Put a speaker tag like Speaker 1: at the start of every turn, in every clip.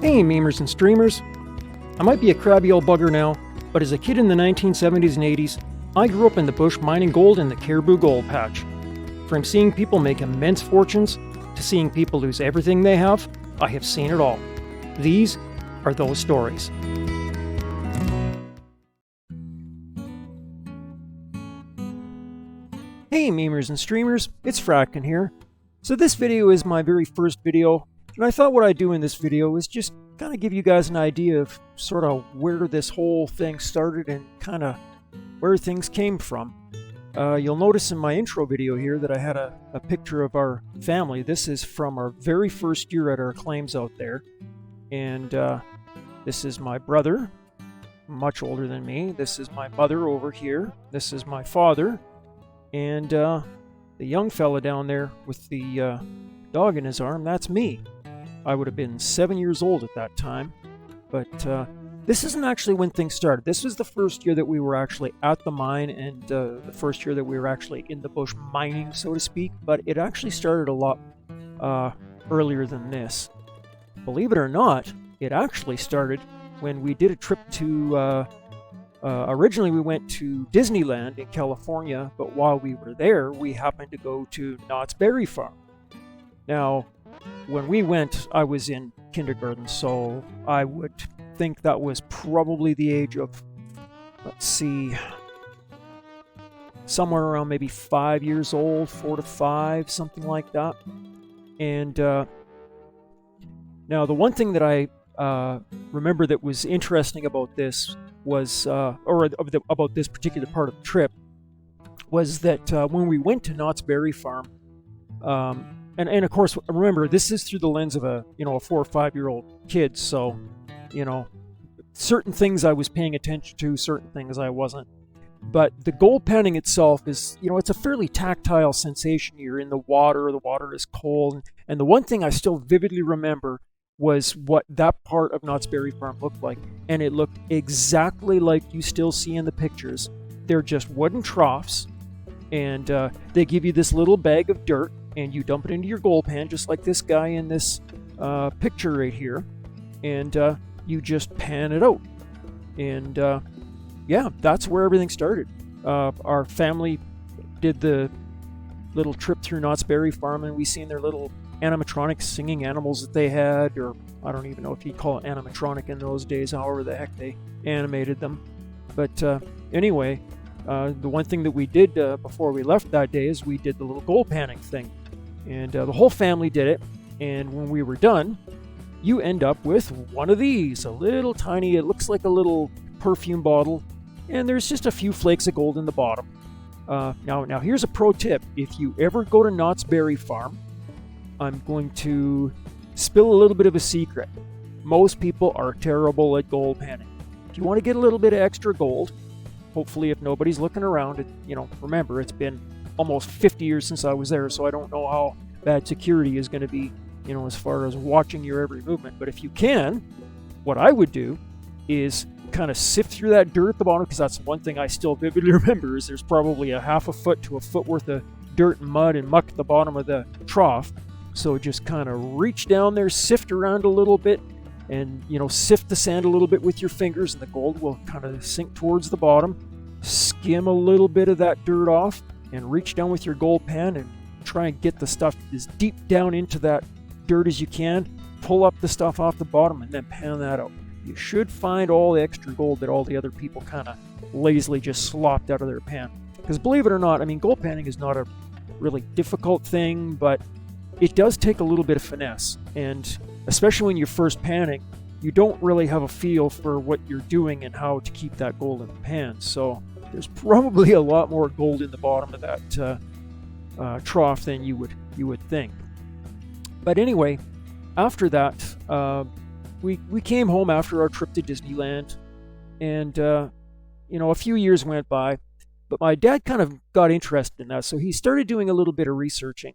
Speaker 1: Hey memers and streamers, I might be a crabby old bugger now, but as a kid in the 1970s and 80s, I grew up in the bush mining gold in the Caribou Gold Patch. From seeing people make immense fortunes, to seeing people lose everything they have, I have seen it all. These are those stories. Hey memers and streamers, it's Fratkin here. So this video is my very first video, and I thought what I'd do in this video is just kind of give you guys an idea of sort of where this whole thing started and kind of where things came from. You'll notice in my intro video here that I had a picture of our family. This is from our very first year at our claims out there. And this is my brother, much older than me. This is my mother over here. This is my father. And the young fella down there with the dog in his arm, that's me. I would have been 7 years old at that time. But this isn't actually when things started. This was the first year that we were actually at the mine and the first year that we were actually in the bush mining, so to speak. But it actually started a lot earlier than this. Believe it or not, it actually started when we did a trip to... originally we went to Disneyland in California, but while we were there, we happened to go to Knott's Berry Farm. Now, when we went, I was in kindergarten, so I would think that was probably the age of, let's see, somewhere around maybe 5 years old, 4 to 5, something like that. And now the one thing that I remember that was interesting about this was, about this particular part of the trip, was that when we went to Knott's Berry Farm, and of course, remember, this is through the lens of a 4 or 5 year old kid, so, certain things I was paying attention to, certain things I wasn't. But the gold panning itself is, it's a fairly tactile sensation. You're in the water is cold, and the one thing I still vividly remember was what that part of Knott's Berry Farm looked like, and it looked exactly like you still see in the pictures. They're just wooden troughs, and they give you this little bag of dirt, and you dump it into your gold pan, just like this guy in this picture right here, and you just pan it out. And yeah, that's where everything started. Our family did the little trip through Knott's Berry Farm, and we seen their little animatronic singing animals that they had, or I don't even know if you'd call it animatronic in those days, however the heck they animated them. But anyway, the one thing that we did before we left that day is we did the little gold panning thing. And the whole family did it, and when we were done, you end up with one of these, a little tiny, it looks like a little perfume bottle, and there's just a few flakes of gold in the bottom. Now here's a pro tip. If you ever go to Knott's Berry Farm, I'm going to spill a little bit of a secret. Most people are terrible at gold panning. If you want to get a little bit of extra gold, hopefully if nobody's looking around, remember, it's been almost 50 years since I was there, so I don't know how bad security is going to be, as far as watching your every movement. But if you can, what I would do is kind of sift through that dirt at the bottom, because that's one thing I still vividly remember, is there's probably a half a foot to a foot worth of dirt and mud and muck at the bottom of the trough. So just kind of reach down there, sift around a little bit, and, sift the sand a little bit with your fingers, and the gold will kind of sink towards the bottom. Skim a little bit of that dirt off, and reach down with your gold pan and try and get the stuff as deep down into that dirt as you can. Pull up the stuff off the bottom, and then pan that out. You should find all the extra gold that all the other people kind of lazily just slopped out of their pan. Because believe it or not, gold panning is not a really difficult thing, but it does take a little bit of finesse, and especially when you're first panning, you don't really have a feel for what you're doing and how to keep that gold in the pan. So there's probably a lot more gold in the bottom of that trough than you would think. But anyway, after that, we came home after our trip to Disneyland, and a few years went by, but my dad kind of got interested in that, so he started doing a little bit of researching.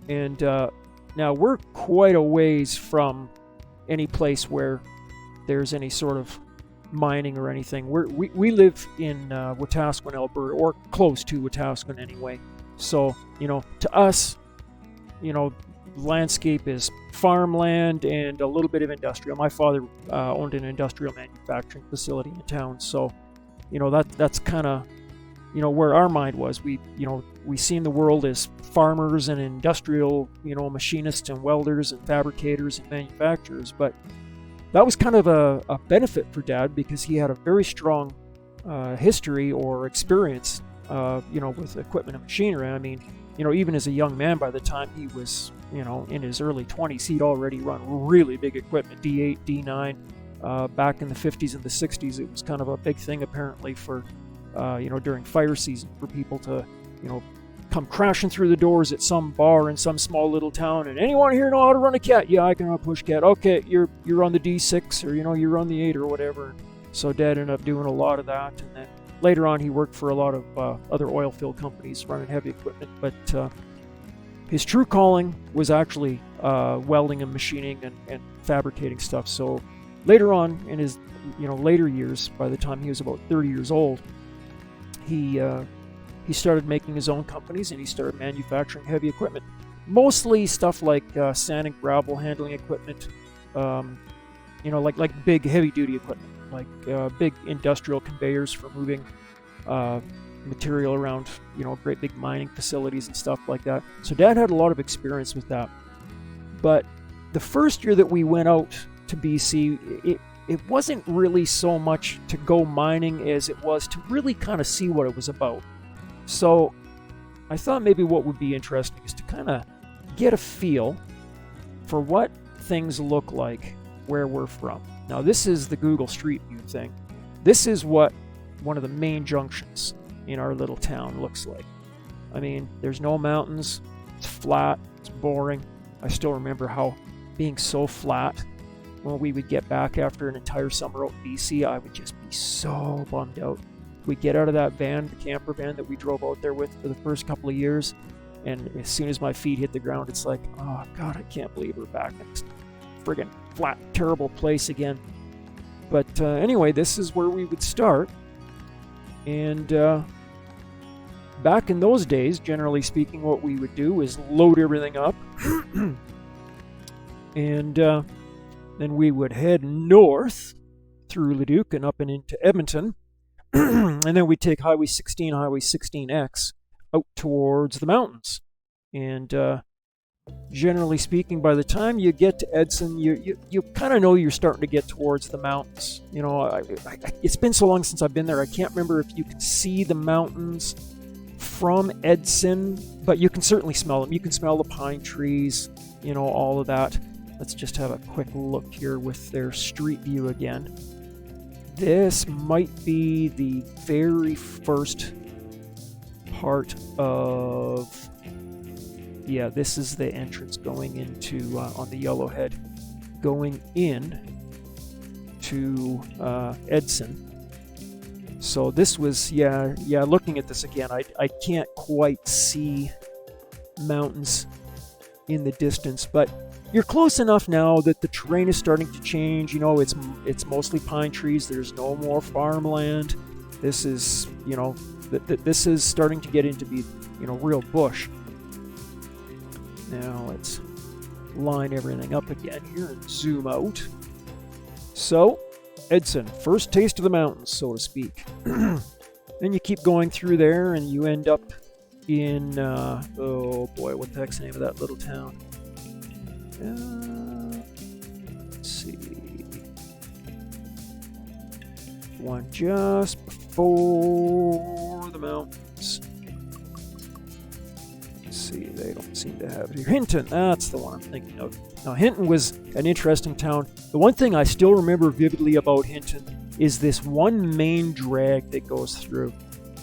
Speaker 1: And now we're quite a ways from any place where there's any sort of mining or anything. We live in Wetaskiwin, Alberta, or close to Wetaskiwin anyway. So, to us, landscape is farmland and a little bit of industrial. My father owned an industrial manufacturing facility in town, so that's kind of where our mind was. We seen the world as farmers and industrial machinists and welders and fabricators and manufacturers, but that was kind of a benefit for Dad because he had a very strong history or experience with equipment and machinery. I mean, even as a young man, by the time he was in his early 20s, he'd already run really big equipment, D8, D9. Back in the 50s and the 60s, it was kind of a big thing apparently for during fire season for people to come crashing through the doors at some bar in some small little town, and anyone here know how to run a cat? Yeah, I can run a push cat. Okay, you're on the D6 or you're on the 8 or whatever. So Dad ended up doing a lot of that, and then later on he worked for a lot of other oil field companies running heavy equipment, but his true calling was actually welding and machining and fabricating stuff. So later on in his later years, by the time he was about 30 years old, he started making his own companies and he started manufacturing heavy equipment, mostly stuff like sand and gravel handling equipment, like big heavy duty equipment, like big industrial conveyors for moving material around great big mining facilities and stuff like that. So Dad had a lot of experience with that. But the first year that we went out to BC, it wasn't really so much to go mining as it was to really kind of see what it was about. So I thought maybe what would be interesting is to kind of get a feel for what things look like where we're from. Now, this is the Google Street View thing. This is what one of the main junctions in our little town looks like. I mean, there's no mountains, it's flat, it's boring. I still remember how being so flat when we would get back after an entire summer out in BC, I would just be so bummed out. We'd get out of that van, the camper van that we drove out there with for the first couple of years, and as soon as my feet hit the ground, it's like, oh God, I can't believe we're back in this friggin' flat, terrible place again. But anyway, this is where we would start. And back in those days, generally speaking, what we would do is load everything up and then we would head north through Leduc and up and into Edmonton. And then we'd take Highway 16, Highway 16X out towards the mountains. And generally speaking, by the time you get to Edson, you kind of know you're starting to get towards the mountains. It's been so long since I've been there, I can't remember if you can see the mountains from Edson, but you can certainly smell them. You can smell the pine trees, all of that. Let's just have a quick look here with their street view again. This might be the very first part of... Yeah, this is the entrance going into, on the Yellowhead, going in to Edson. So this was, looking at this again, I can't quite see mountains in the distance, but you're close enough now that the terrain is starting to change. It's mostly pine trees. There's no more farmland. This is, this is starting to get into be, real bush. Now let's line everything up again here and zoom out. So, Edson, first taste of the mountains, so to speak. Then you keep going through there and you end up in, oh boy, what the heck's the name of that little town? Let's see. One just before the mountains. See, they don't seem to have it here. Hinton, that's the one I'm thinking of. Now, Hinton was an interesting town. The one thing I still remember vividly about Hinton is this one main drag that goes through.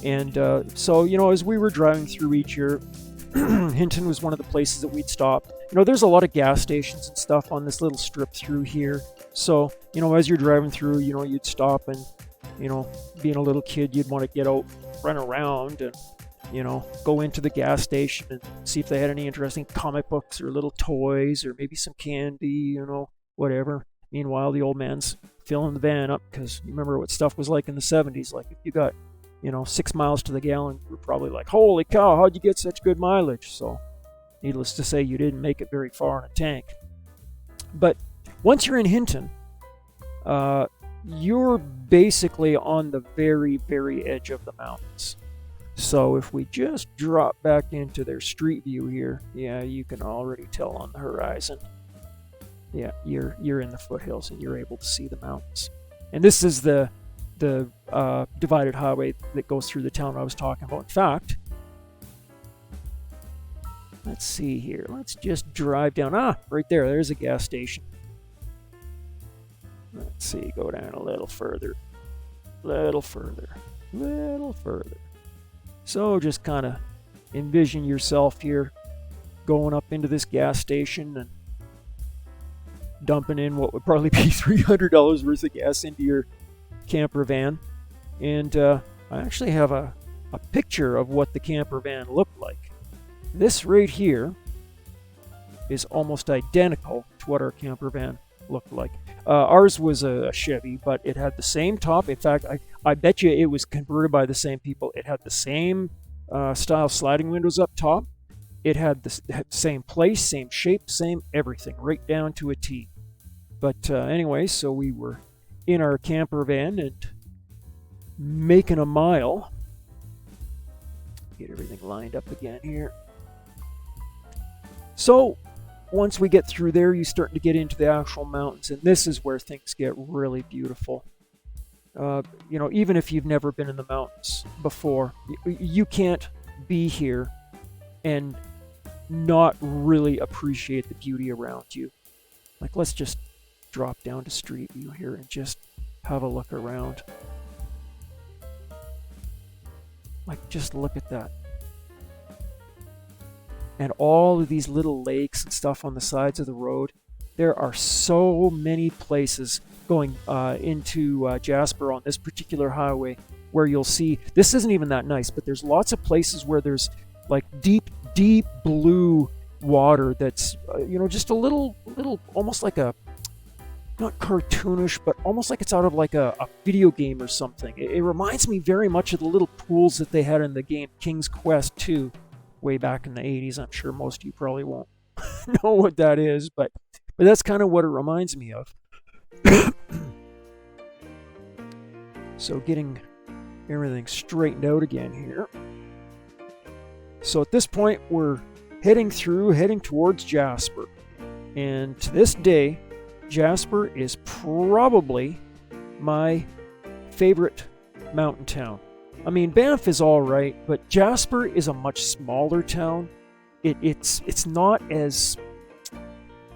Speaker 1: And so, as we were driving through each year, Hinton was one of the places that we'd stop. There's a lot of gas stations and stuff on this little strip through here. So, as you're driving through, you'd stop and, being a little kid, you'd want to get out, run around and, go into the gas station and see if they had any interesting comic books or little toys or maybe some candy, whatever. Meanwhile, the old man's filling the van up because you remember what stuff was like in the 70s. Like if you got, 6 miles to the gallon, you're probably like, holy cow, how'd you get such good mileage? So needless to say, you didn't make it very far in a tank. But once you're in Hinton, you're basically on the very, very edge of the mountains. So if we just drop back into their street view here, yeah, you can already tell on the horizon. Yeah, you're in the foothills and you're able to see the mountains. And this is the divided highway that goes through the town I was talking about. In fact, let's see here. Let's just drive down. Right there. There's a gas station. Let's see. Go down a little further. Little further. Little further. So just kind of envision yourself here going up into this gas station and dumping in what would probably be $300 worth of gas into your camper van. And I actually have a picture of what the camper van looked like. This right here is almost identical to what our camper van looked like. Ours was a Chevy, but it had the same top. In fact, I bet you it was converted by the same people. It had the same style sliding windows up top. It had the same place, same shape, same everything, right down to a T. But anyway, so we were in our camper van and making a mile. Get everything lined up again here. So once we get through there, you start to get into the actual mountains, and this is where things get really beautiful. Even if you've never been in the mountains before, you can't be here and not really appreciate the beauty around you. Like, let's just drop down to street view here and just have a look around. Like, just look at that. And all of these little lakes and stuff on the sides of the road. There are so many places going into Jasper on this particular highway where you'll see, this isn't even that nice, but there's lots of places where there's like deep, deep blue water that's, just a little, almost like a, not cartoonish, but almost like it's out of like a video game or something. It reminds me very much of the little pools that they had in the game King's Quest 2 way back in the 80s. I'm sure most of you probably won't know what that is, but that's kind of what it reminds me of. So getting everything straightened out again here. So at this point, we're heading towards Jasper. And to this day, Jasper is probably my favorite mountain town. I mean, Banff is all right, but Jasper is a much smaller town. It's not as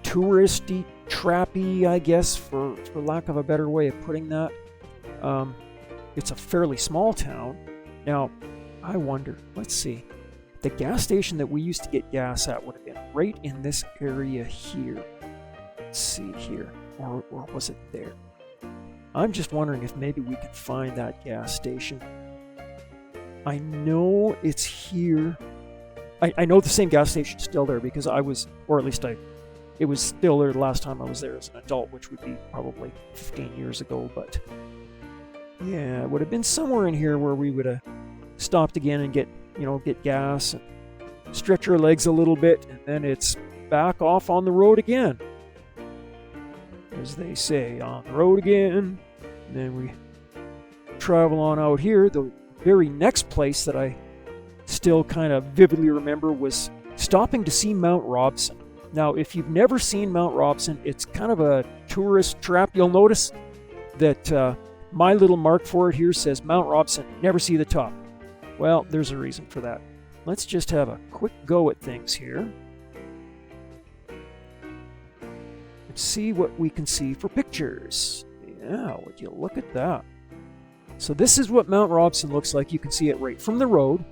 Speaker 1: touristy, trappy, I guess, for lack of a better way of putting that. It's a fairly small town. Now, I wonder, let's see. The gas station that we used to get gas at would have been right in this area here. Let's see here. Or was it there? I'm just wondering if maybe we could find that gas station. I know it's here. I know the same gas station's still there because it was still there the last time I was there as an adult, which would be probably 15 years ago. But yeah, it would have been somewhere in here where we would have stopped again and get gas and stretch our legs a little bit, and then it's back off on the road again. As they say, on the road again. And then we travel on out here. The very next place that I still kind of vividly remember was stopping to see Mount Robson. Now, if you've never seen Mount Robson, it's kind of a tourist trap. You'll notice that my little mark for it here says Mount Robson, never see the top. Well, there's a reason for that. Let's just have a quick go at things here. Let's see what we can see for pictures. Yeah, would you look at that? So this is what Mount Robson looks like. You can see it right from the road.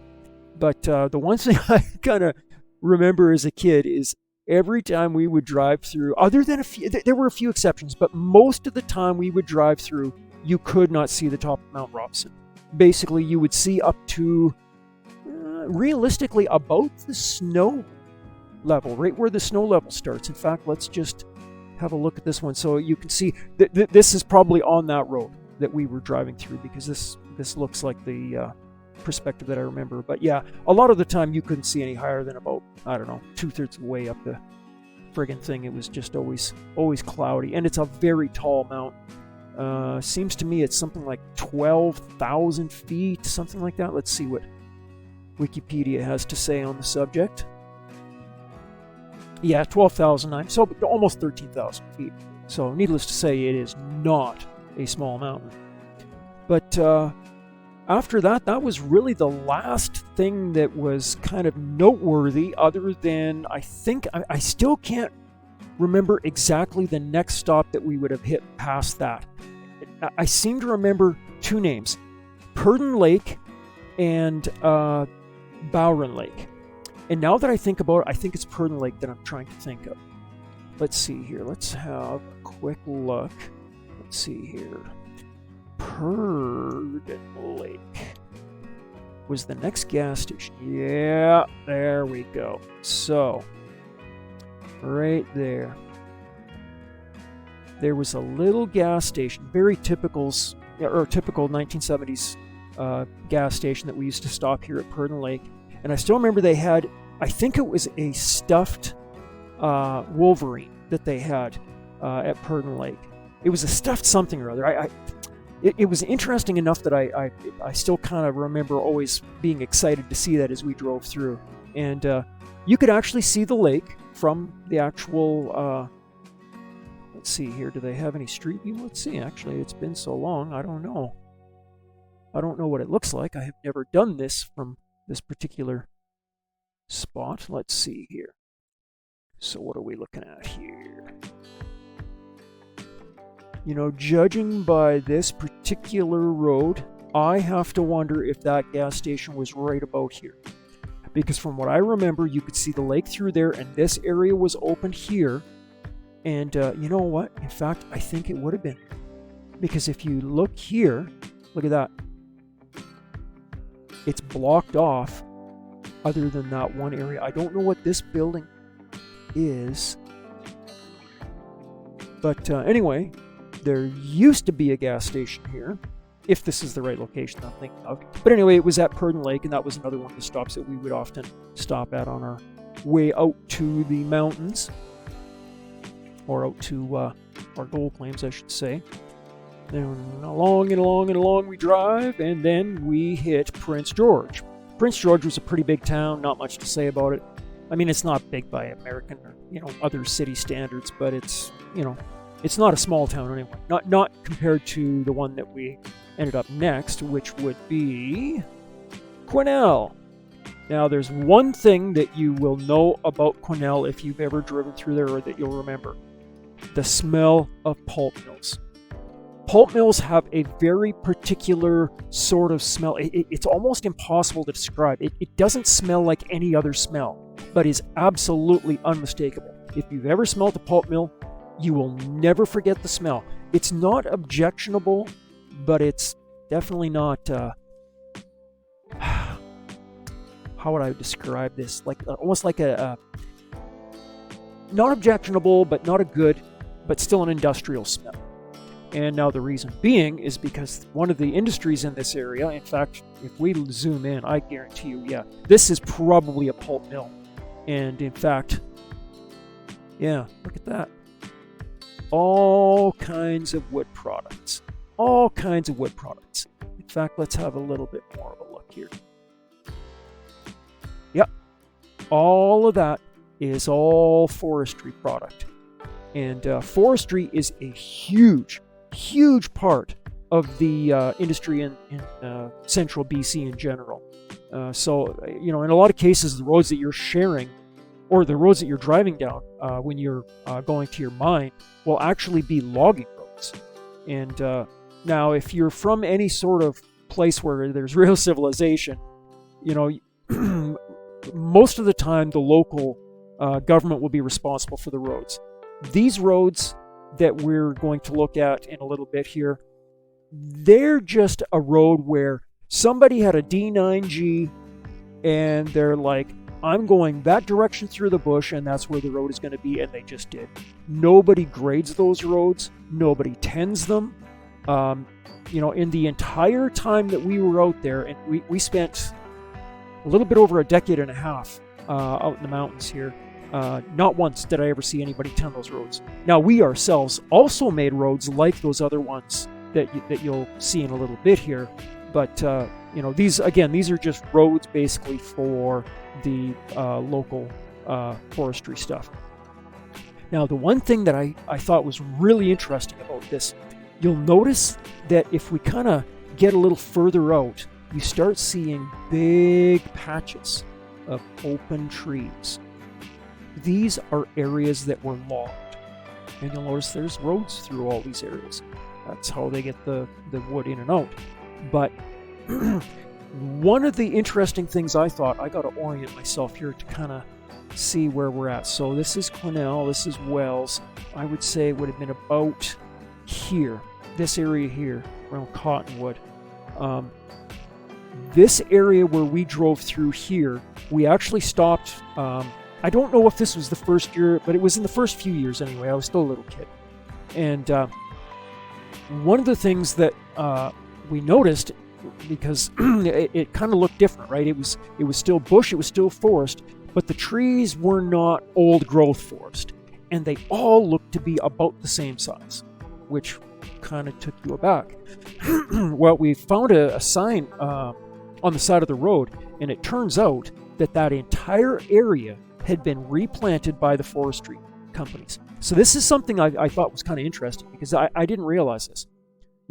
Speaker 1: But the one thing I kind of remember as a kid is every time we would drive through, other than a few, there were a few exceptions, but most of the time we would drive through, you could not see the top of Mount Robson. Basically, you would see up to, realistically, about the snow level, right where the snow level starts. In fact, let's just have a look at this one. So you can see this is probably on that road that we were driving through, because this looks like the perspective that I remember. But yeah, a lot of the time you couldn't see any higher than about, I don't know, 2/3 of the way up the friggin' thing. It was just always cloudy, and it's a very tall mountain. Seems to me it's something like 12,000 feet, something like that. Let's see what Wikipedia has to say on the subject. Yeah, 12,009, so almost 13,000 feet. So needless to say, it is not a small mountain. But after that, that was really the last thing that was kind of noteworthy, other than I think I still can't remember exactly the next stop that we would have hit past that. I seem to remember two names, Purdon Lake and Bowron Lake. And now that I think about it, I think it's Purdon Lake that I'm trying to think of. Let's see here. Let's have a quick look. Let's see here. Purdon Lake was the next gas station. Yeah, there we go. So, right there. There was a little gas station, very typical 1970s gas station that we used to stop here at Purdon Lake. And I still remember they had, I think it was a stuffed wolverine that they had at Purdon Lake. It was a stuffed something or other. It was interesting enough that I still kind of remember always being excited to see that as we drove through. And you could actually see the lake from the actual, let's see here, do they have any street view? Let's see, actually, it's been so long, I don't know. I don't know what it looks like. I have never done this from this particular spot. Let's see here. So what are we looking at here? You know, judging by this particular road, I have to wonder if that gas station was right about here. Because from what I remember, you could see the lake through there, and this area was open here. And you know what? In fact, I think it would have been. Because if you look here, look at that. It's blocked off other than that one area. I don't know what this building is. But anyway, there used to be a gas station here, if this is the right location I'm thinking of. But anyway, it was at Purdon Lake, and that was another one of the stops that we would often stop at on our way out to the mountains, or out to our gold claims, I should say. Then along and along and along we drive, and then we hit Prince George. Prince George was a pretty big town, not much to say about it. I mean, it's not big by American or, other city standards, but it's, it's not a small town anyway. Not compared to the one that we ended up next, which would be Quesnel. Now, there's one thing that you will know about Quesnel if you've ever driven through there, or that you'll remember. The smell of pulp mills. Pulp mills have a very particular sort of smell. It's almost impossible to describe. It doesn't smell like any other smell, but is absolutely unmistakable. If you've ever smelled a pulp mill, you will never forget the smell. It's not objectionable, but it's definitely not, how would I describe this? Like almost like a not objectionable, but not a good, but still an industrial smell. And now the reason being is because one of the industries in this area, in fact, if we zoom in, I guarantee you, yeah, this is probably a pulp mill. And in fact, yeah, look at that. All kinds of wood products. All kinds of wood products. In fact, let's have a little bit more of a look here. Yep. All of that is all forestry product. And forestry is a huge part of the industry in central BC in general. So, in a lot of cases, the roads that you're sharing or the roads that you're driving down when you're going to your mine will actually be logging roads. And now, if you're from any sort of place where there's real civilization, most of the time the local government will be responsible for the roads. These roads that we're going to look at in a little bit here, they're just a road where somebody had a D9G and they're like, I'm going that direction through the bush and that's where the road is going to be, and they just did. Nobody grades those roads. Nobody tends them. in the entire time that we were out there, and we spent a little bit over a decade and a half out in the mountains here, not once did I ever see anybody tend those roads. Now, we ourselves also made roads like those other ones that you'll see in a little bit here, but these are just roads basically for the local forestry stuff. Now, the one thing that I thought was really interesting about this, you'll notice that if we kind of get a little further out, you start seeing big patches of open trees. These are areas that were logged, and you'll notice there's roads through all these areas. That's how they get the wood in and out. But one of the interesting things I thought, I got to orient myself here to kind of see where we're at. So this is Quesnel, this is Wells. I would say it would have been about here, this area here, around Cottonwood. This area where we drove through here, we actually stopped. I don't know if this was the first year, but it was in the first few years anyway. I was still a little kid. And one of the things that we noticed, because it kind of looked different, right? It was still bush, it was still forest, but the trees were not old growth forest. And they all looked to be about the same size, which kind of took you aback. Well, we found a sign on the side of the road, and it turns out that entire area had been replanted by the forestry companies. So this is something I thought was kind of interesting, because I didn't realize this.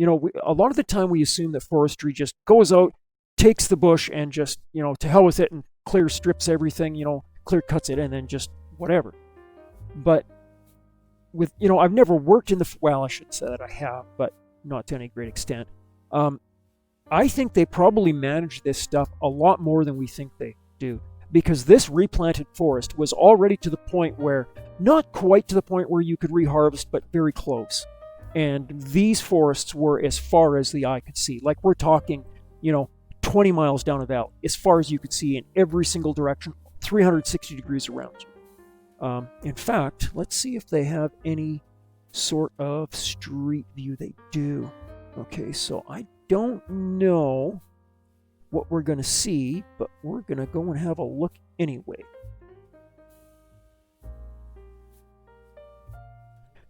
Speaker 1: A lot of the time we assume that forestry just goes out, takes the bush, and just, to hell with it, and clear strips everything, clear cuts it, and then just whatever. But with, I've never worked in well, I shouldn't say that I have, but not to any great extent. I think they probably manage this stuff a lot more than we think they do, because this replanted forest was already to the point where, not quite to the point where you could reharvest, but very close. And these forests were as far as the eye could see. Like, we're talking, 20 miles down a valley, as far as you could see in every single direction, 360 degrees around you. In fact, let's see if they have any sort of street view. They do. Okay, so I don't know what we're going to see, but we're going to go and have a look anyway.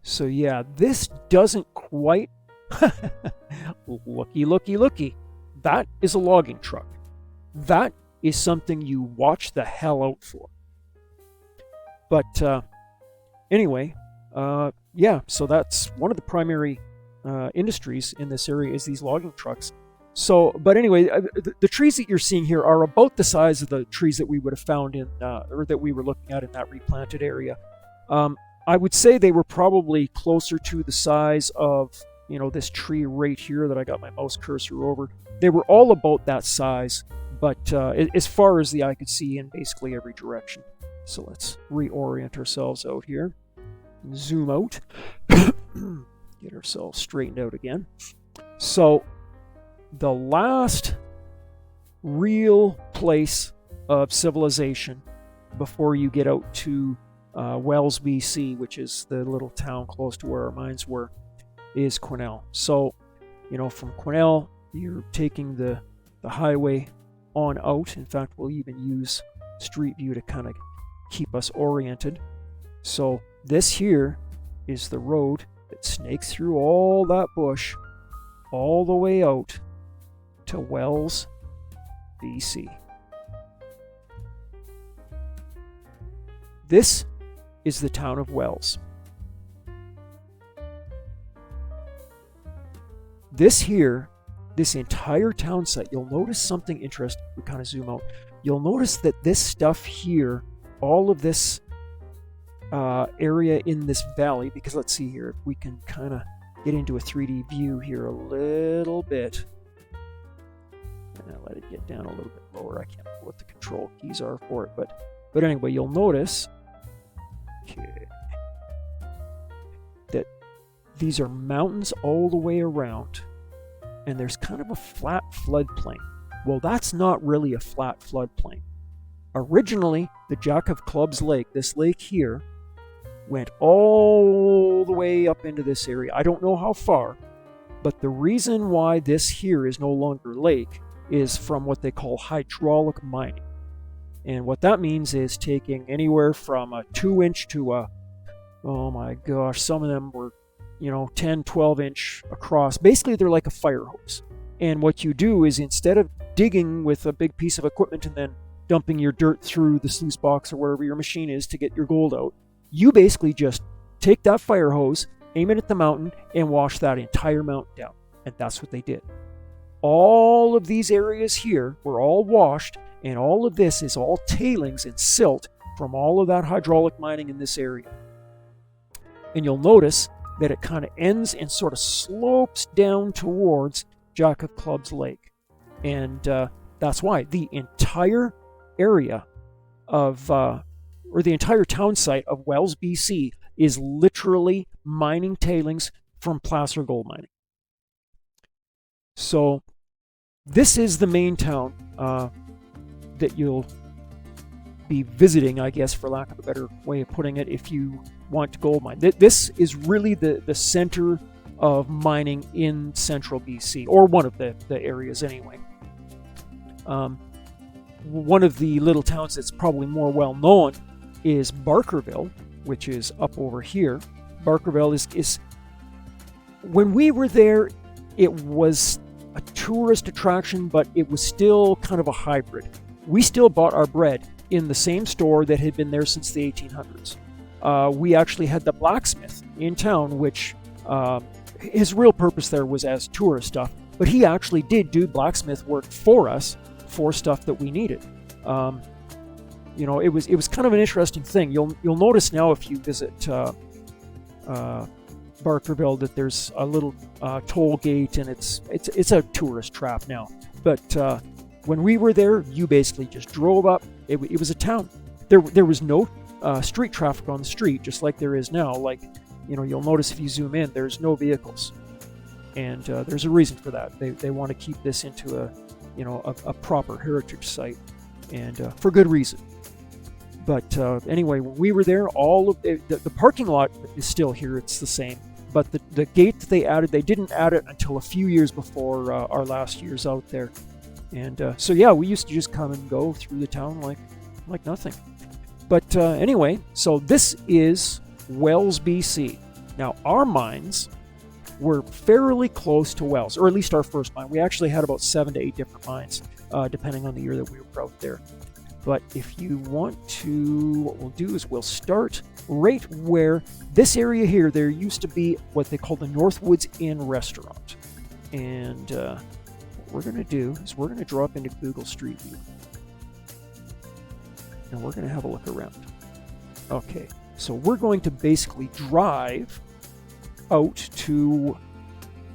Speaker 1: So yeah, this doesn't quite... Looky. That is a logging truck. That is something you watch the hell out for. But anyway, so that's one of the primary industries in this area, is these logging trucks. So, but anyway, the trees that you're seeing here are about the size of the trees that we would have found in, or that we were looking at in that replanted area. I would say they were probably closer to the size of, this tree right here that I got my mouse cursor over. They were all about that size, but as far as the eye could see in basically every direction. So let's reorient ourselves out here. Zoom out. Get ourselves straightened out again. So the last real place of civilization before you get out to Wells, BC, which is the little town close to where our mines were, is Quesnel. So, from Quesnel, you're taking the highway on out. In fact, we'll even use Street View to kind of keep us oriented. So this here is the road that snakes through all that bush all the way out to Wells, BC. This is the town of Wells. This entire town site, you'll notice something interesting. We kind of zoom out. You'll notice that this stuff here, all of this area in this valley, because let's see here, if we can kind of get into a 3D view here a little bit. And I'll let it get down a little bit lower. I can't remember what the control keys are for it, but anyway, you'll notice that these are mountains all the way around, and there's kind of a flat floodplain. Well, that's not really a flat floodplain. Originally, the Jack of Clubs Lake, this lake here, went all the way up into this area. I don't know how far, But the reason why this here is no longer lake is from what they call hydraulic mining. And what that means is taking anywhere from a 2-inch to a, oh my gosh, some of them were, 10, 12 inch across. Basically, they're like a fire hose. And what you do is, instead of digging with a big piece of equipment and then dumping your dirt through the sluice box or wherever your machine is to get your gold out, you basically just take that fire hose, aim it at the mountain, and wash that entire mountain down. And that's what they did. All of these areas here were all washed, and all of this is all tailings and silt from all of that hydraulic mining in this area. And you'll notice that it kind of ends and sort of slopes down towards Jack of Clubs Lake. And that's why the entire area of, or the entire town site of Wells, BC is literally mining tailings from placer gold mining. So this is the main town that you'll be visiting, I guess, for lack of a better way of putting it, if you want to gold mine. This is really the center of mining in central BC, or one of the areas anyway. One of the little towns that's probably more well known is Barkerville, which is up over here. Barkerville is when we were there, it was a tourist attraction, but it was still kind of a hybrid. We still bought our bread in the same store that had been there since the 1800s. We actually had the blacksmith in town, which his real purpose there was as tourist stuff, but he actually did do blacksmith work for us for stuff that we needed. It was kind of an interesting thing. You'll notice now if you visit Barkerville that there's a little toll gate, and it's a tourist trap now. But when we were there, you basically just drove up. It was a town. There was no street traffic on the street, just like there is now. Like, you'll notice if you zoom in, there's no vehicles, and there's a reason for that. They want to keep this into a proper heritage site, and for good reason. But anyway, when we were there, all of the parking lot is still here. It's the same. But the gate that they added, they didn't add it until a few years before our last years out there. And so yeah, we used to just come and go through the town like nothing. But anyway, so this is Wells, BC. Now, our mines were fairly close to Wells, or at least our first mine. We actually had about 7 to 8 different mines, depending on the year that we were out there. But if you want to, what we'll do is we'll start right where this area here, there used to be what they call the Northwoods Inn restaurant. And what we're going to do is we're going to drop into Google Street View. And we're going to have a look around. Okay, so we're going to basically drive out to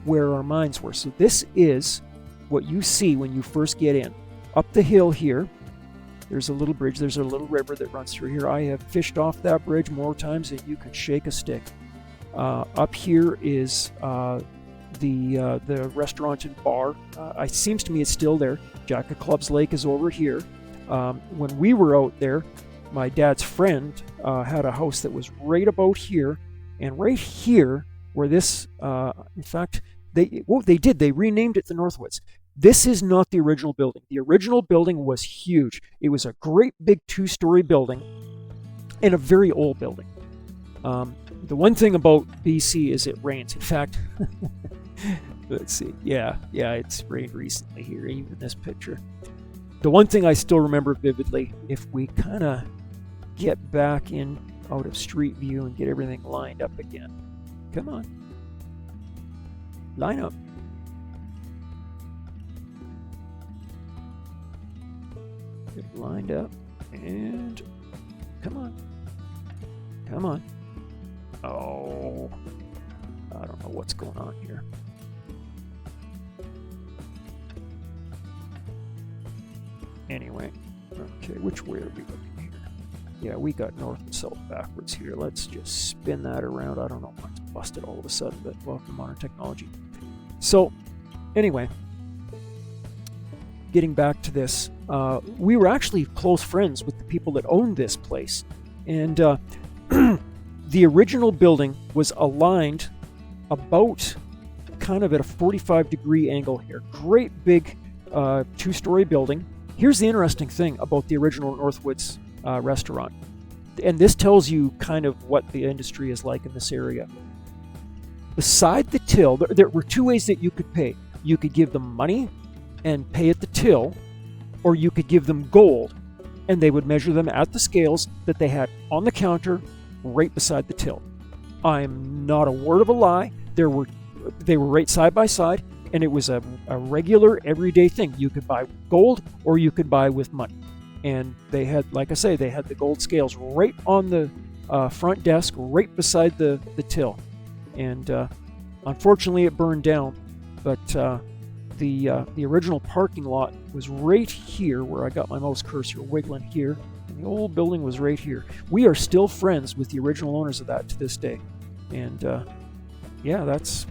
Speaker 1: where our mines were. So this is what you see when you first get in. Up the hill here, there's a little bridge, there's a little river that runs through here. I have fished off that bridge more times than you could shake a stick. Up here is the restaurant and bar. It seems to me it's still there. Jack of Clubs Lake is over here. When we were out there, my dad's friend had a house that was right about here, and right here where this, in fact, they renamed it the Northwoods. This is not the original building. The original building was huge. It was a great big 2-story building and a very old building. The one thing about BC is it rains. In fact, let's see. Yeah, it's rained recently here, even this picture. The one thing I still remember vividly, if we kind of get back in out of Street View and get everything lined up again. Come on. Line up. Get lined up, and come on. Come on. Oh, I don't know what's going on here. Anyway, okay, which way are we looking here? Yeah, we got north and south backwards here. Let's just spin that around. I don't know what's busted all of a sudden, but welcome modern technology. So, anyway, getting back to this, we were actually close friends with the people that owned this place. And the original building was aligned about kind of at a 45-degree angle here. Great big 2-story building. Here's the interesting thing about the original Northwoods restaurant. And this tells you kind of what the industry is like in this area. Beside the till, there were 2 ways that you could pay. You could give them money and pay at the till, or you could give them gold, and they would measure them at the scales that they had on the counter right beside the till. I'm not a word of a lie. They were right side by side, and it was a regular everyday thing. You could buy with gold or you could buy with money. And they had, like I say, they had the gold scales right on the front desk, right beside the till. And unfortunately, it burned down. But the original parking lot was right here, where I got my mouse cursor wiggling here. And the old building was right here. We are still friends with the original owners of that to this day. And yeah, that's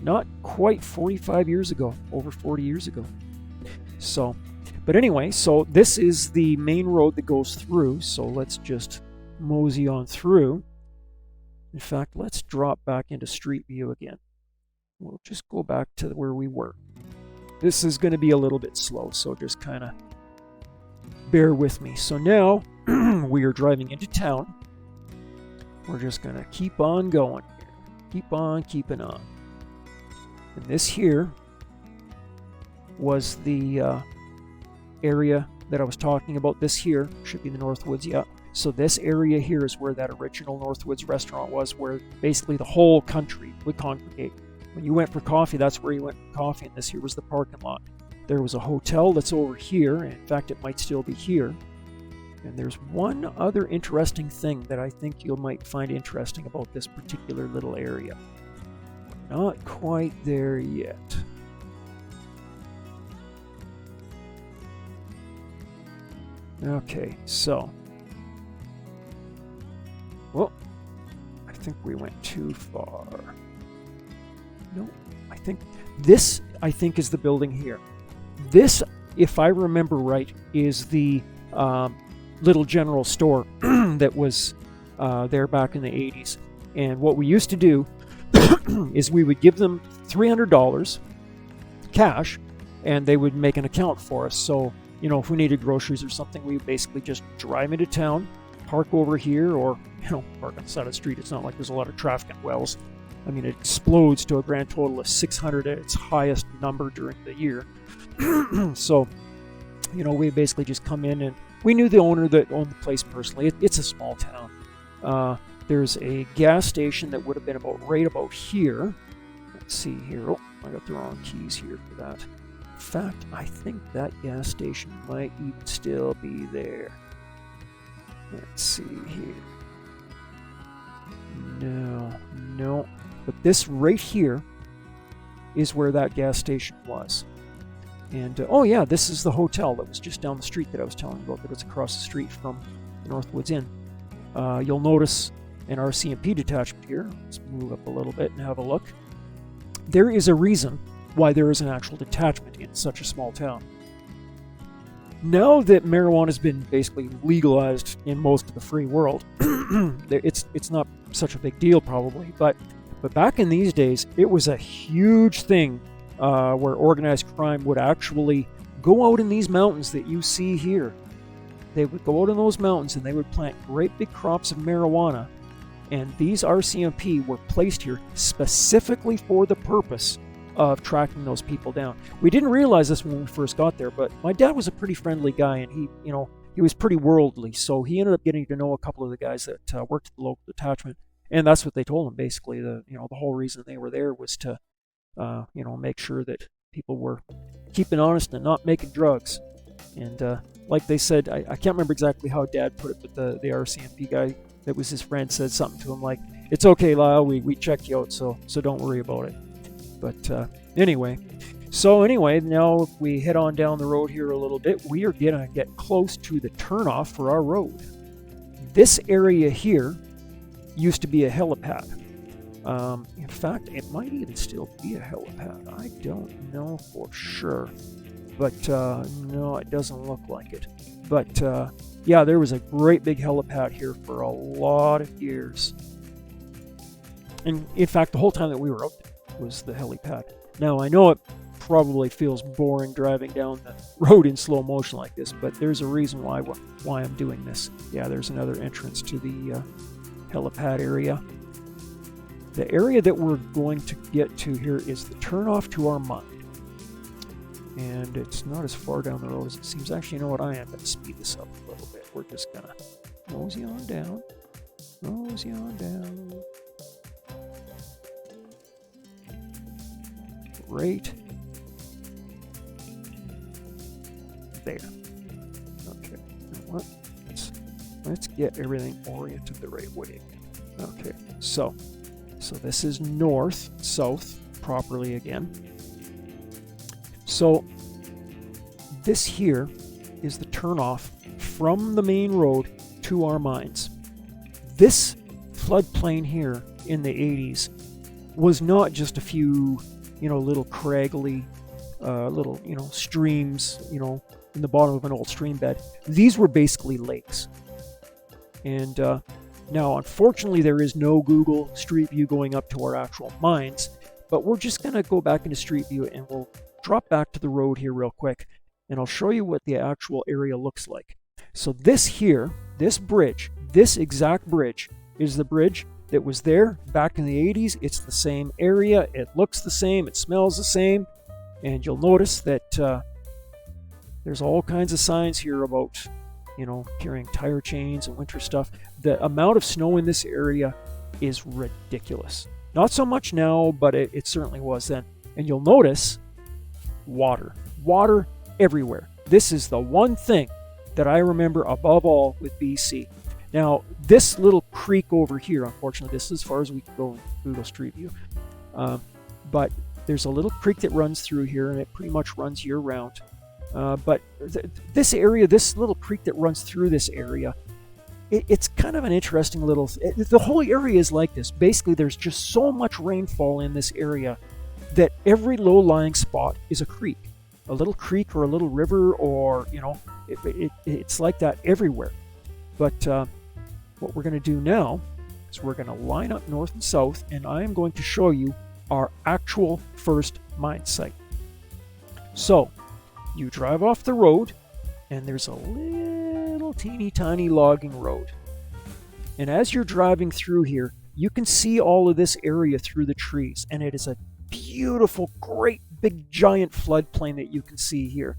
Speaker 1: not quite 45 years ago, over 40 years ago. So, but anyway, so this is the main road that goes through. So let's just mosey on through. In fact, let's drop back into Street View again. We'll just go back to where we were. This is going to be a little bit slow, so just kind of bear with me. So now we are driving into town. We're just going to keep on going here. Keep on keeping on. And this here was the area that I was talking about. This here should be the Northwoods, yeah. So this area here is where that original Northwoods restaurant was, where basically the whole country would congregate. When you went for coffee, that's where you went for coffee, and this here was the parking lot. There was a hotel that's over here, and in fact it might still be here. And there's one other interesting thing that I think you might find interesting about this particular little area. Not quite there yet. Okay, so. Well, I think we went too far. No, I think this, is the building here. This, if I remember right, is the little general store that was there back in the 80s. And what we used to do is we would give them $300 cash, and they would make an account for us. So, you know, if we needed groceries or something, we would basically just drive into town, park over here, or, you know, park on the side of the street. It's not like there's a lot of traffic at Wells. I mean, it explodes to a grand total of 600 at its highest number during the year. So, you know, we basically just come in, and we knew the owner that owned the place personally. It's a small town. There's a gas station that would have been right about here. Let's see here. Oh, I got the wrong keys here for that. In fact, I think that gas station might even still be there. Let's see here. No. But this right here is where that gas station was. And, oh yeah, this is the hotel that was just down the street that I was telling you about, that it's across the street from the Northwoods Inn. You'll notice an RCMP detachment here. Let's move up a little bit and have a look. There is a reason why there is an actual detachment in such a small town. Now that marijuana has been basically legalized in most of the free world, it's not such a big deal probably, but back in these days, it was a huge thing where organized crime would actually go out in these mountains that you see here. They would go out in those mountains and they would plant great big crops of marijuana, and these RCMP were placed here specifically for the purpose of tracking those people down. We didn't realize this when we first got there, but my dad was a pretty friendly guy, and he was pretty worldly, so he ended up getting to know a couple of the guys that worked at the local detachment, and that's what they told him basically. The whole reason they were there was to make sure that people were keeping honest and not making drugs. And like they said, I can't remember exactly how Dad put it, but the RCMP guy that was his friend said something to him like, "It's okay, Lyle, we checked you out, so don't worry about it." But anyway, now if we head on down the road here a little bit, we are going to get close to the turnoff for our road. This area here used to be a helipad. In fact, it might even still be a helipad. I don't know for sure. But no, it doesn't look like it. But yeah, there was a great big helipad here for a lot of years. And in fact, the whole time that we were out there, was the helipad. Now I know it probably feels boring driving down the road in slow motion like this, but there's a reason why I'm doing this. Yeah, there's another entrance to the helipad area. The area that we're going to get to here is the turnoff to our mine. And it's not as far down the road as it seems. Actually, you know what? I am going to speed this up a little bit. We're just going to mosey on down. Mosey on down. Right there. Okay. You know what? Let's get everything oriented the right way. Okay. So this is north, south properly again. So this here is the turnoff from the main road to our mines. This floodplain here in the 80s was not just a few, little craggly, little, streams, in the bottom of an old stream bed. These were basically lakes. And now, unfortunately, there is no Google Street View going up to our actual mines, but we're just going to go back into Street View and we'll drop back to the road here real quick, and I'll show you what the actual area looks like. So this here, this bridge, this exact bridge, is the bridge that was there back in the 80s. It's the same area, it looks the same, it smells the same, and you'll notice that there's all kinds of signs here about carrying tire chains and winter stuff. The amount of snow in this area is ridiculous. Not so much now, but it certainly was then. And you'll notice water everywhere. This is the one thing that I remember above all with BC. Now, this little creek over here, unfortunately, this is as far as we can go in Google Street View. But there's a little creek that runs through here, and it pretty much runs year round. But this area, this little creek that runs through this area, it's kind of an interesting little... The whole area is like this. Basically, there's just so much rainfall in this area that every low-lying spot is a creek. A little creek or a little river, or, it's like that everywhere. But what we're going to do now is we're going to line up north and south, and I am going to show you our actual first mine site. So, you drive off the road, and there's a little teeny tiny logging road. And as you're driving through here, you can see all of this area through the trees, and it is a beautiful, great, big, giant floodplain that you can see here.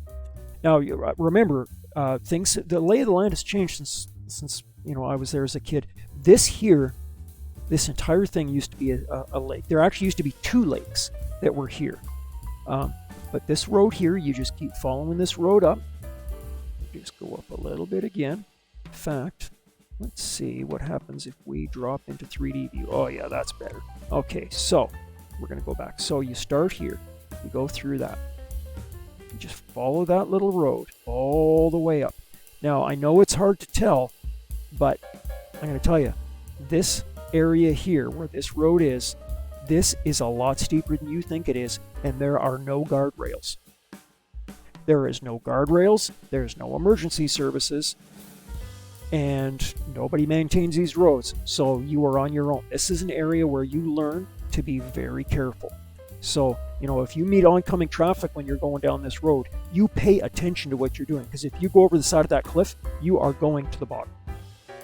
Speaker 1: Now, remember, the lay of the land has changed since I was there as a kid. This entire thing used to be a lake. There actually used to be two lakes that were here. But this road here, you just keep following this road up. Just go up a little bit again. In fact, let's see what happens if we drop into 3D view. Oh yeah, that's better. Okay, so we're going to go back. So you start here. You go through that. You just follow that little road all the way up. Now, I know it's hard to tell, but I'm going to tell you, this area here where this road is, this is a lot steeper than you think it is, and there are no guardrails. There is no guardrails, there's no emergency services, and nobody maintains these roads, so you are on your own. This is an area where you learn to be very careful. So, if you meet oncoming traffic when you're going down this road, you pay attention to what you're doing, because if you go over the side of that cliff, you are going to the bottom.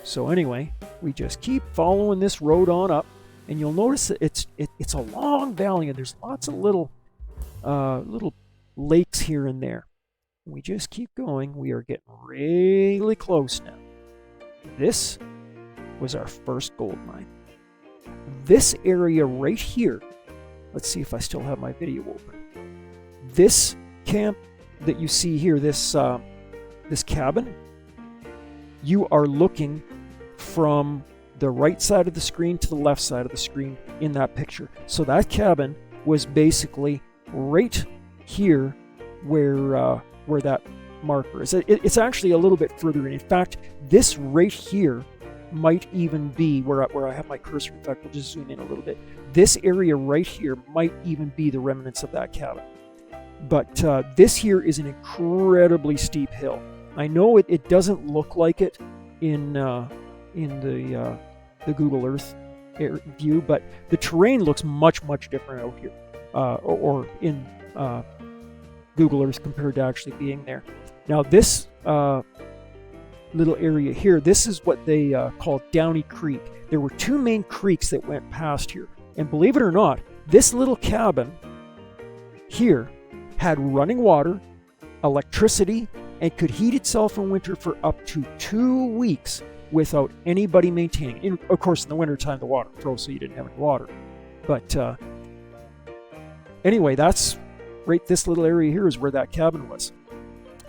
Speaker 1: So anyway, we just keep following this road on up, and you'll notice that it's a long valley, and there's lots of little lakes here and there. We just keep going. We are getting really close now. This was our first gold mine. This area right here, let's see if I still have my video open. This camp that you see here, this cabin, you are looking from the right side of the screen to the left side of the screen in that picture. So that cabin was basically right here where that marker is. It's actually a little bit further in. In fact, this right here might even be where I have my cursor. In fact, we'll just zoom in a little bit. This area right here might even be the remnants of that cabin. But this here is an incredibly steep hill. I know it doesn't look like it in the Google Earth view, but the terrain looks much different out here. or in Google Earth compared to actually being there. Now this little area here, this is what they call Downey Creek. There were two main creeks that went past here. And believe it or not, this little cabin here had running water, electricity, and could heat itself in winter for up to 2 weeks without anybody maintaining. And of course, in the wintertime, the water froze, so you didn't have any water. But anyway, that's right. This little area here is where that cabin was.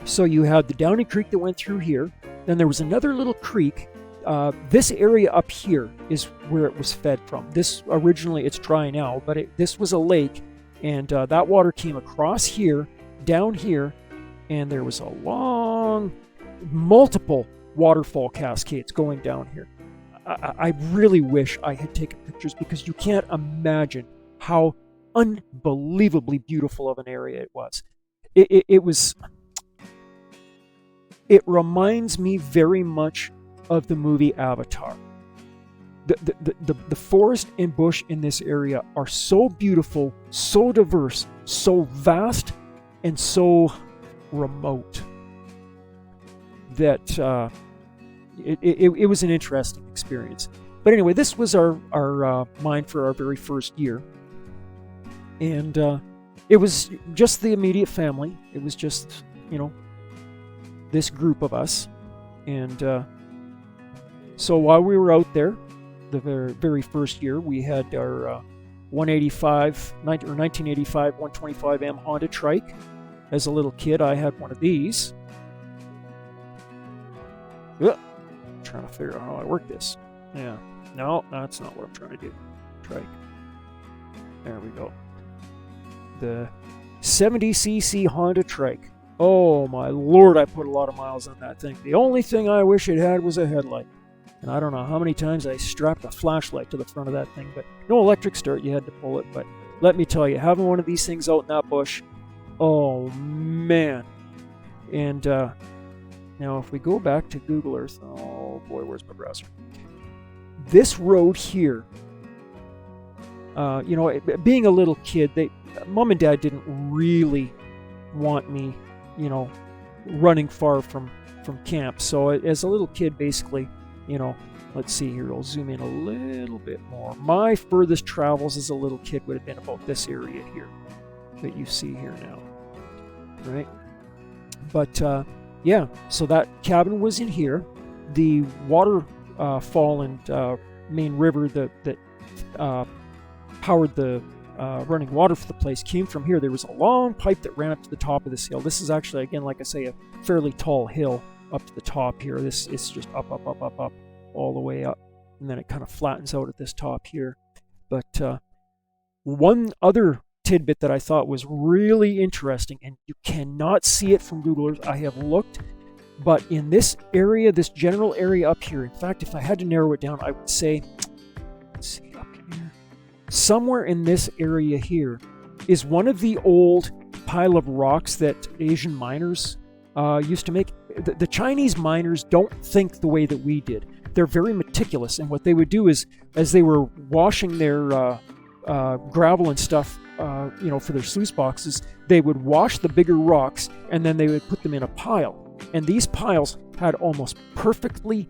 Speaker 1: So you had the Downey Creek that went through here. Then there was another little creek. This area up here is where it was fed from. This originally, it's dry now, but this was a lake, and that water came across here, down here, and there was a long, multiple waterfall cascades going down here. I really wish I had taken pictures, because you can't imagine how unbelievably beautiful of an area it was. It was. It reminds me very much of the movie Avatar. The forest and bush in this area are so beautiful, so diverse, so vast, and so remote that it was an interesting experience. But anyway, this was our mine for our very first year, and it was just the immediate family. It was just, this group of us, and so while we were out there, the very first year, we had our 1985 125M Honda Trike. As a little kid, I had one of these. Trying to figure out how I work this. Yeah, no, that's not what I'm trying to do. Trike. There we go. The 70cc Honda Trike. Oh my lord, I put a lot of miles on that thing. The only thing I wish it had was a headlight. And I don't know how many times I strapped a flashlight to the front of that thing, but no electric start, you had to pull it. But let me tell you, having one of these things out in that bush, oh man. And now if we go back to Google Earth, oh boy, where's my browser? This road here, being a little kid, Mom and Dad didn't really want me, running far from camp. So as a little kid, basically, let's see here, I'll zoom in a little bit more. My furthest travels as a little kid would have been about this area here that you see here now, right? But yeah, so that cabin was in here. The waterfall and main river that powered the running water for the place came from here. There was a long pipe that ran up to the top of this hill. This is actually, again, like I say, a fairly tall hill up to the top here. It's just up, all the way up. And then it kind of flattens out at this top here. But one other tidbit that I thought was really interesting, and you cannot see it from Google Earth. I have looked, but in this area, this general area up here, in fact, if I had to narrow it down, I would say, let's see, up here, somewhere in this area here is one of the old pile of rocks that Asian miners used to make. The Chinese miners don't think the way that we did. They're very meticulous, and what they would do is, as they were washing their gravel and stuff, for their sluice boxes, they would wash the bigger rocks, and then they would put them in a pile. And these piles had almost perfectly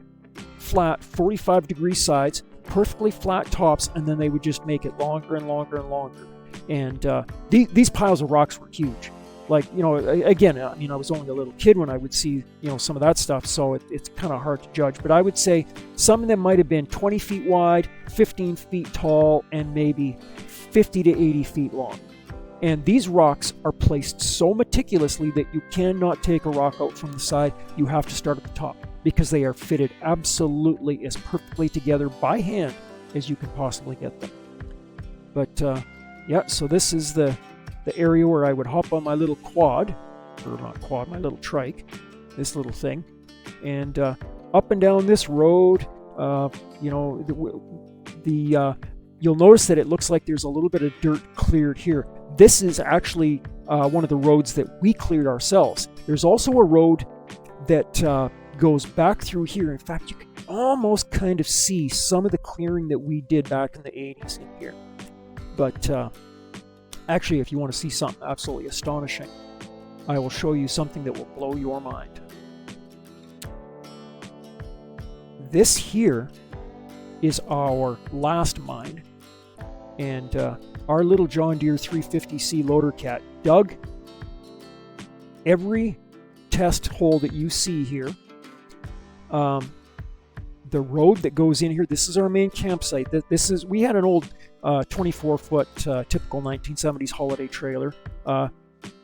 Speaker 1: flat 45-degree sides, perfectly flat tops, and then they would just make it longer and longer and longer. And these piles of rocks were huge. Like, again, I was only a little kid when I would see, some of that stuff, so it's kind of hard to judge. But I would say some of them might have been 20 feet wide, 15 feet tall, and maybe 50 to 80 feet long. And these rocks are placed so meticulously that you cannot take a rock out from the side. You have to start at the top, because they are fitted absolutely as perfectly together by hand as you can possibly get them. But yeah, so this is the area where I would hop on my little quad, or not quad, my little trike, this little thing, and up and down this road. You'll notice that it looks like there's a little bit of dirt cleared here. This is actually one of the roads that we cleared ourselves. There's also a road that goes back through here. In fact, you can almost kind of see some of the clearing that we did back in the 80s in here. But Actually, if you want to see something absolutely astonishing, I will show you something that will blow your mind. This here is our last mine, and our little John Deere 350C loader cat dug every test hole that you see here. The road that goes in here, this is our main campsite. We had an old 24-foot typical 1970s holiday trailer.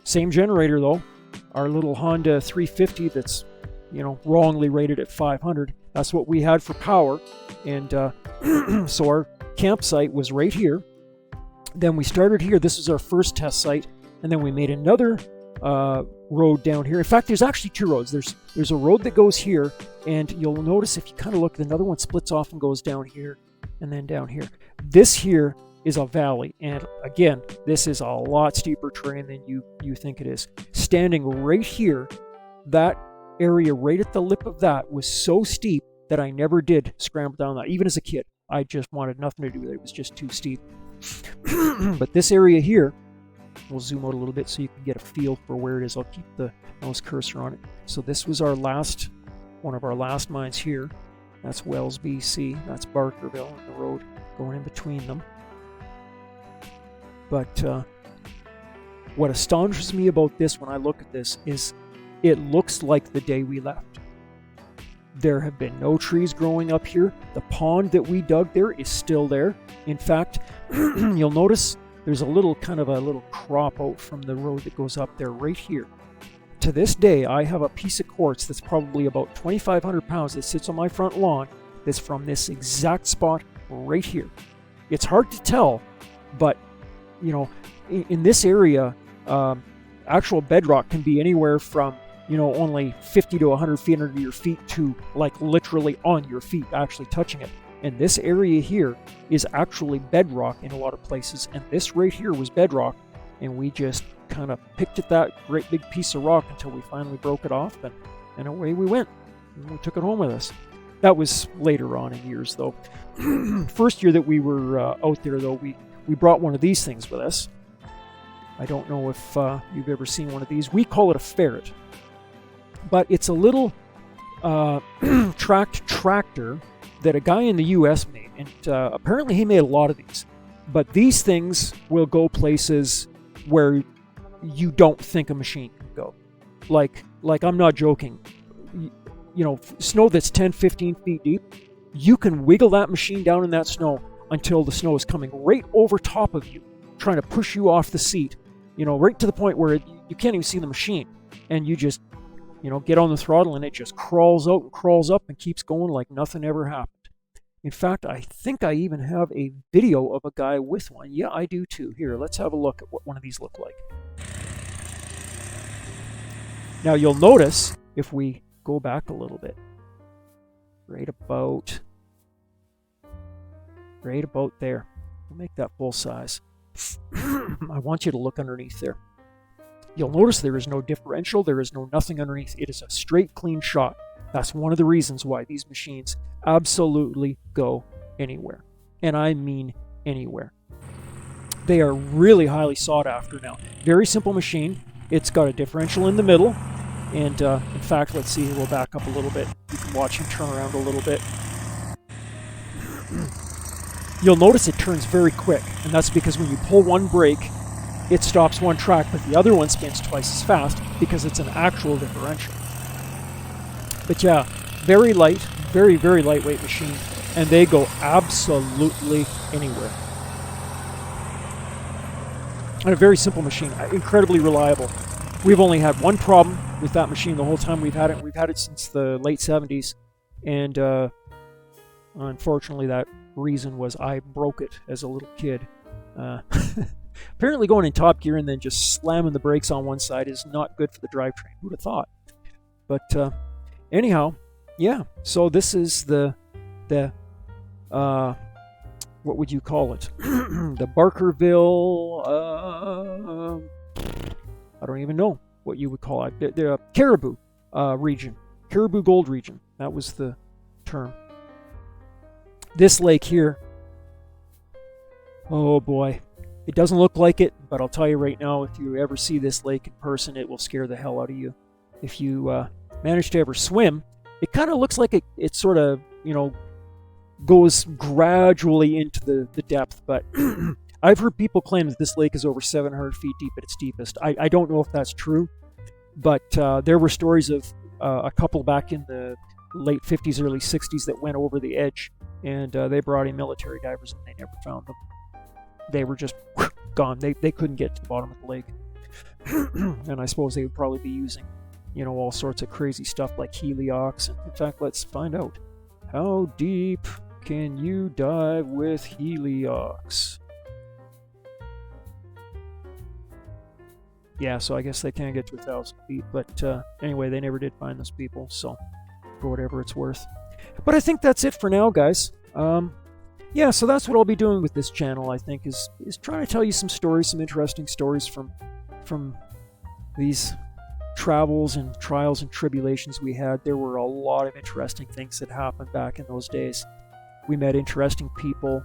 Speaker 1: Same generator though. Our little Honda 350 that's, wrongly rated at 500. That's what we had for power. And so our campsite was right here. Then we started here. This is our first test site. And then we made another road down here. In fact, there's actually two roads. There's a road that goes here, and you'll notice if you kind of look, another one splits off and goes down here and then down here. This here is a valley, and again, this is a lot steeper terrain than you think it is. Standing right here, that area right at the lip of that was so steep that I never did scramble down that. Even as a kid, I just wanted nothing to do with it. It was just too steep. But this area here, we'll zoom out a little bit so you can get a feel for where it is. I'll keep the mouse cursor on it. So this was one of our last mines here. That's Wells, BC. That's Barkerville, and the road going in between them. But what astonishes me about this when I look at this is it looks like the day we left. There have been no trees growing up here. The pond that we dug there is still there. In fact, you'll notice there's a little crop out from the road that goes up there right here. To this day, I have a piece of quartz that's probably about 2,500 pounds that sits on my front lawn that's from this exact spot right here. It's hard to tell, but in this area, actual bedrock can be anywhere from only 50 to 100 feet under your feet to like literally on your feet, actually touching it. And this area here is actually bedrock in a lot of places. And this right here was bedrock. And we just kind of picked at that great big piece of rock until we finally broke it off. And away we went. And we took it home with us. That was later on in years, though. First year that we were out there, though, we brought one of these things with us. I don't know if you've ever seen one of these. We call it a ferret. But it's a little tracked tractor that a guy in the U.S. made. And apparently he made a lot of these. But these things will go places where you don't think a machine can go. Like I'm not joking. Snow that's 10, 15 feet deep, you can wiggle that machine down in that snow until the snow is coming right over top of you, trying to push you off the seat, right to the point where you can't even see the machine. And you just, get on the throttle and it just crawls out and crawls up and keeps going like nothing ever happened. In fact, I think I even have a video of a guy with one. Yeah, I do too. Here, let's have a look at what one of these look like. Now you'll notice, if we go back a little bit, right about there. We'll make that full size. I want you to look underneath there. You'll notice there is no differential, there is no nothing underneath. It is a straight, clean shot. That's one of the reasons why these machines absolutely go anywhere. And I mean anywhere. They are really highly sought after now. Very simple machine. It's got a differential in the middle. And in fact, let's see, we'll back up a little bit. You can watch him turn around a little bit. You'll notice it turns very quick. And that's because when you pull one brake, it stops one track, but the other one spins twice as fast because it's an actual differential. But yeah, very light, very, very lightweight machine, and they go absolutely anywhere. And a very simple machine, incredibly reliable. We've only had one problem with that machine the whole time we've had it. We've had it since the late 70s, and unfortunately that reason was I broke it as a little kid. Apparently going in top gear and then just slamming the brakes on one side is not good for the drivetrain. Who'd have thought? But anyhow, yeah. So this is the what would you call it? The Barkerville. I don't even know what you would call it. The Caribou region, Caribou Gold region. That was the term. This lake here. Oh boy. It doesn't look like it, but I'll tell you right now, if you ever see this lake in person, it will scare the hell out of you. If you manage to ever swim, it kind of looks like it sort of, goes gradually into the depth, but I've heard people claim that this lake is over 700 feet deep at its deepest. I don't know if that's true, but there were stories of a couple back in the late 50s, early 60s that went over the edge, and they brought in military divers, and they never found them. They were just gone. They couldn't get to the bottom of the lake. And I suppose they would probably be using, all sorts of crazy stuff like heliox. And in fact, let's find out. How deep can you dive with heliox? Yeah, so I guess they can't get to 1,000 feet. But anyway, they never did find those people, so for whatever it's worth. But I think that's it for now, guys. Yeah, so that's what I'll be doing with this channel, I think, is trying to tell you some stories, some interesting stories from these travels and trials and tribulations we had. There were a lot of interesting things that happened back in those days. We met interesting people.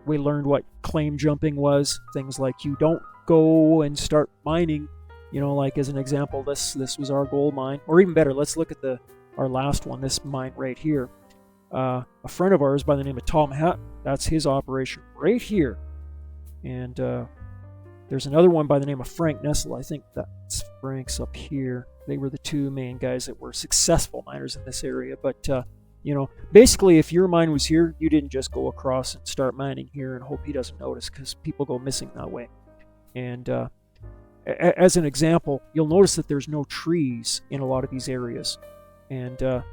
Speaker 1: We learned what claim jumping was. Things like you don't go and start mining. Like as an example, this was our gold mine. Or even better, let's look at our last one, this mine right here. A friend of ours by the name of Tom Hatton, that's his operation right here. And there's another one by the name of Frank Nessel. I think that's Frank's up here. They were the two main guys that were successful miners in this area. But, basically if your mine was here, you didn't just go across and start mining here and hope he doesn't notice, because people go missing that way. And as an example, you'll notice that there's no trees in a lot of these areas. And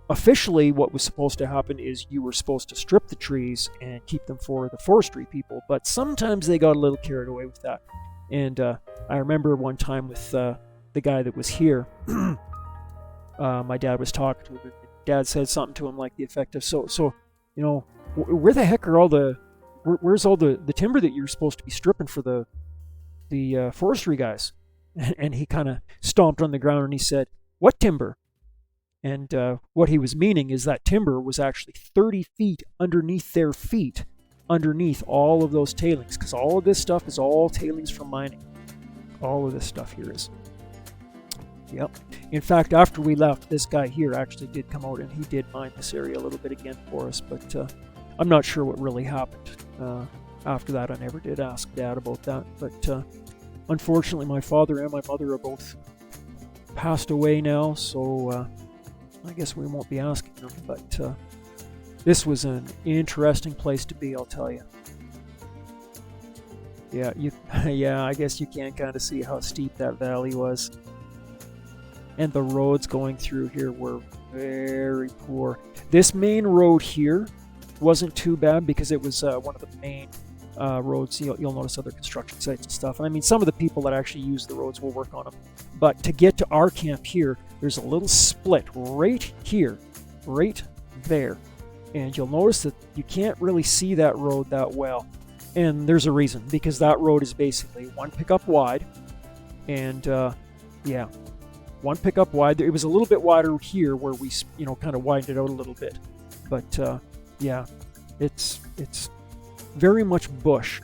Speaker 1: officially, what was supposed to happen is you were supposed to strip the trees and keep them for the forestry people, but sometimes they got a little carried away with that. And I remember one time with the guy that was here, my dad was talking to him, and Dad said something to him like the effect of, so where the heck are where's all the timber that you're supposed to be stripping for the forestry guys? And he kind of stomped on the ground and he said, "What timber?" And what he was meaning is that timber was actually 30 feet underneath their feet, underneath all of those tailings, because all of this stuff is all tailings from mining. All of this stuff here is. Yep. In fact, after we left, this guy here actually did come out and he did mine this area a little bit again for us, but I'm not sure what really happened. After that, I never did ask Dad about that, but unfortunately, my father and my mother are both passed away now, so I guess we won't be asking them, but this was an interesting place to be, I'll tell you. Yeah, yeah, I guess you can kind of see how steep that valley was. And the roads going through here were very poor. This main road here wasn't too bad because it was one of the main roads. You'll notice other construction sites and stuff. And I mean, some of the people that actually use the roads will work on them. But to get to our camp here, there's a little split right here, right there. And you'll notice that you can't really see that road that well. And there's a reason, because that road is basically one pickup wide. And yeah, one pickup wide. It was a little bit wider here where we, kind of widened it out a little bit. But yeah, it's very much bush.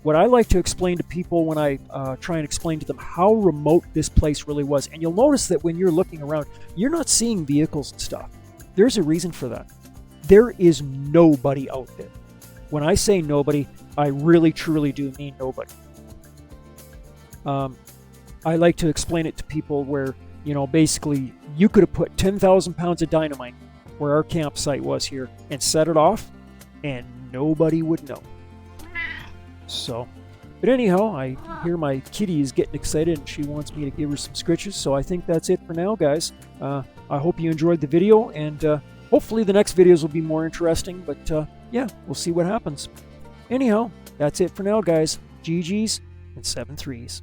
Speaker 1: What I like to explain to people when I try and explain to them how remote this place really was, and you'll notice that when you're looking around, you're not seeing vehicles and stuff. There's a reason for that. There is nobody out there. When I say nobody, I really truly do mean nobody. I like to explain it to people where, basically you could have put 10,000 pounds of dynamite where our campsite was here and set it off, and nobody would know. So, but anyhow, I hear my kitty is getting excited and she wants me to give her some scritches, so I think that's it for now, guys. I hope you enjoyed the video, and hopefully the next videos will be more interesting, but yeah, we'll see what happens. Anyhow, that's it for now, guys. GG's and 7 3s.